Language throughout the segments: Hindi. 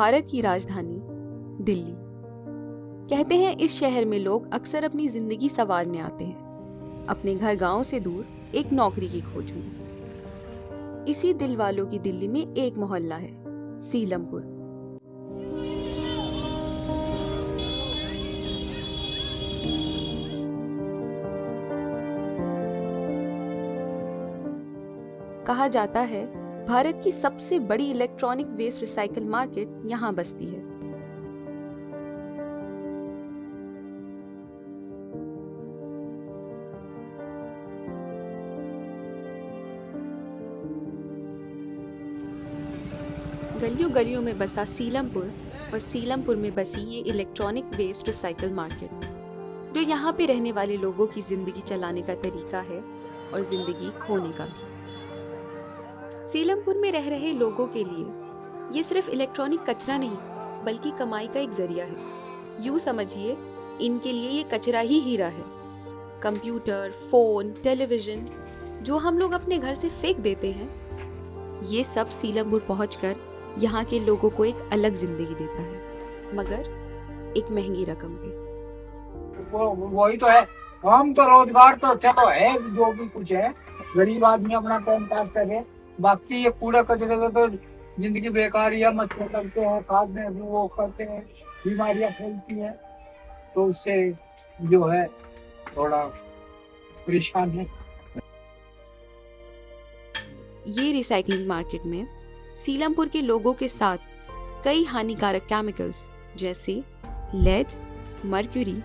भारत की राजधानी दिल्ली। कहते हैं इस शहर में लोग अक्सर अपनी जिंदगी संवारने आते हैं, अपने घर गांव से दूर एक नौकरी की खोज में। इसी दिल वालों की दिल्ली में एक मोहल्ला है, सीलमपुर। कहा जाता है भारत की सबसे बड़ी इलेक्ट्रॉनिक वेस्ट रिसाइकल मार्केट यहाँ बसती है। गलियों गलियों में बसा सीलमपुर और सीलमपुर में बसी ये इलेक्ट्रॉनिक वेस्ट रिसाइकल मार्केट, जो यहाँ पे रहने वाले लोगों की जिंदगी चलाने का तरीका है और जिंदगी खोने का भी। सीलमपुर में रह रहे लोगों के लिए ये सिर्फ इलेक्ट्रॉनिक कचरा नहीं, बल्कि कमाई का एक जरिया है। यूं समझिए, इनके लिए ये कचरा ही हीरा है। कंप्यूटर, फोन, टेलीविजन जो हम लोग अपने घर से फेंक देते हैं, ये सब सीलमपुर पहुंचकर यहाँ के लोगों को एक अलग जिंदगी देता है, मगर एक महंगी रकम पे। वही तो है, हम तो रोजगार तो चलो है, जो भी कुछ है गरीब आदमी अपना टाइम पास करे। बाकी ये कूड़ा कचरे का तो जिंदगी बेकार है। मच्छर लगते हैं, खास में वो करते हैं, बीमारियां फैलती हैं, तो उससे जो है थोड़ा परेशान है। ये रिसाइकलिंग मार्केट में सीलमपुर के लोगों के साथ कई हानिकारक केमिकल्स जैसे लेड, मर्क्यूरी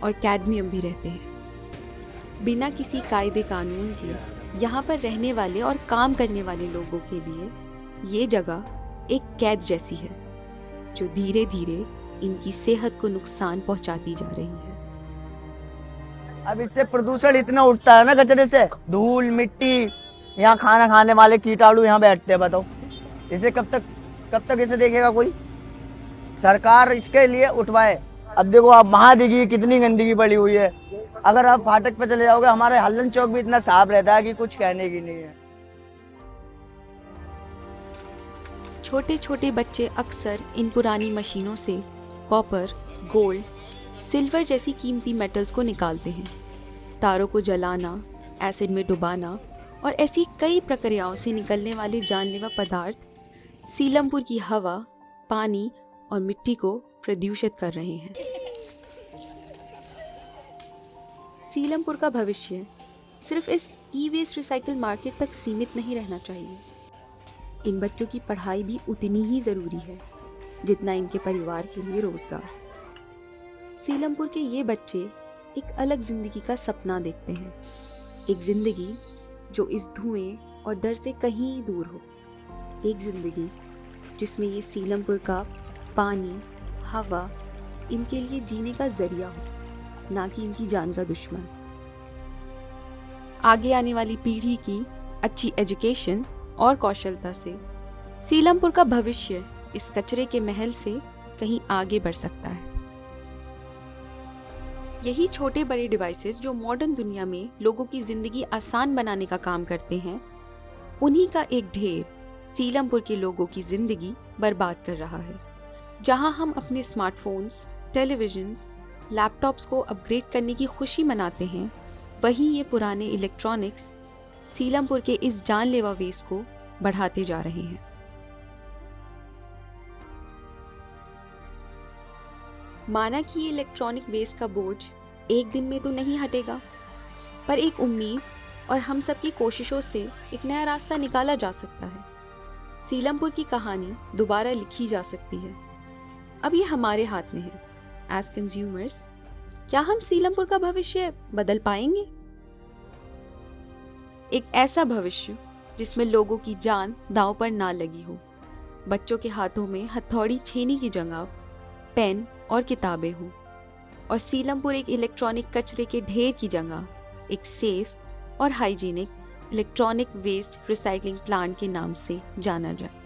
और कैडमियम भी रहते हैं। बिना किसी कायदे कानून के यहाँ पर रहने वाले और काम करने वाले लोगों के लिए ये जगह एक कैद जैसी है, जो धीरे धीरे इनकी सेहत को नुकसान पहुंचाती जा रही है। अब इससे प्रदूषण इतना उठता है ना, कचरे से धूल मिट्टी, यहाँ खाना खाने वाले कीटाणु यहाँ बैठते हैं। बताओ इसे कब तक इसे देखेगा कोई? सरकार इसके लिए उठवाए। अब देखो आप महादिगी कितनी गंदगी पड़ी हुई है। अगर आप फाटक पे चले जाओगे, हमारे हल्लन चौक भी इतना साफ रहता है कि कुछ कहने की नहीं है। छोटे छोटे बच्चे अक्सर इन पुरानी मशीनों से कॉपर, गोल्ड, सिल्वर जैसी कीमती मेटल्स को निकालते हैं। तारों को जलाना, एसिड में डुबाना और ऐसी कई प्रक्रियाओं से निकलने वाले जानलेवा पदार्थ सीलमपुर की हवा, पानी और मिट्टी को प्रदूषित कर रहे हैं। सीलमपुर का भविष्य सिर्फ इस ई वेस्ट रिसाइकल मार्केट तक सीमित नहीं रहना चाहिए। इन बच्चों की पढ़ाई भी उतनी ही ज़रूरी है जितना इनके परिवार के लिए रोजगार। सीलमपुर के ये बच्चे एक अलग जिंदगी का सपना देखते हैं, एक जिंदगी जो इस धुएं और डर से कहीं दूर हो, एक जिंदगी जिसमें ये सीलमपुर का पानी, हवा इनके लिए जीने का जरिया हो, ना कि इनकी जान का दुश्मन। आगे आने वाली पीढ़ी की अच्छी एजुकेशन और कौशलता से सीलमपुर का भविष्य इस कचरे के महल से कहीं आगे बढ़ सकता है। यही छोटे बड़े डिवाइसेस जो मॉडर्न दुनिया में लोगों की जिंदगी आसान बनाने का काम करते हैं, उन्हीं का एक ढेर सीलमपुर के लोगों की जिंदगी बर्बाद कर रहा है। जहां हम अपने स्मार्टफोन्स, टेलीविजन्स, लैपटॉप्स को अपग्रेड करने की खुशी मनाते हैं, वहीं ये पुराने इलेक्ट्रॉनिक्स सीलमपुर के इस जानलेवा वेस्ट को बढ़ाते जा रहे हैं। माना कि ये इलेक्ट्रॉनिक वेस्ट का बोझ एक दिन में तो नहीं हटेगा, पर एक उम्मीद और हम सब की कोशिशों से एक नया रास्ता निकाला जा सकता है। सीलमपुर की कहानी दोबारा लिखी जा सकती है। अब ये हमारे हाथ में है। एज कंज्यूमर्स, क्या हम सीलमपुर का भविष्य बदल पाएंगे? एक ऐसा भविष्य जिसमें लोगों की जान दांव पर ना लगी हो, बच्चों के हाथों में हथौड़ी छेनी की जगह पेन और किताबें हो, और सीलमपुर एक इलेक्ट्रॉनिक कचरे के ढेर की जगह एक सेफ और hygienic electronic waste recycling plant के नाम से जाना जाए।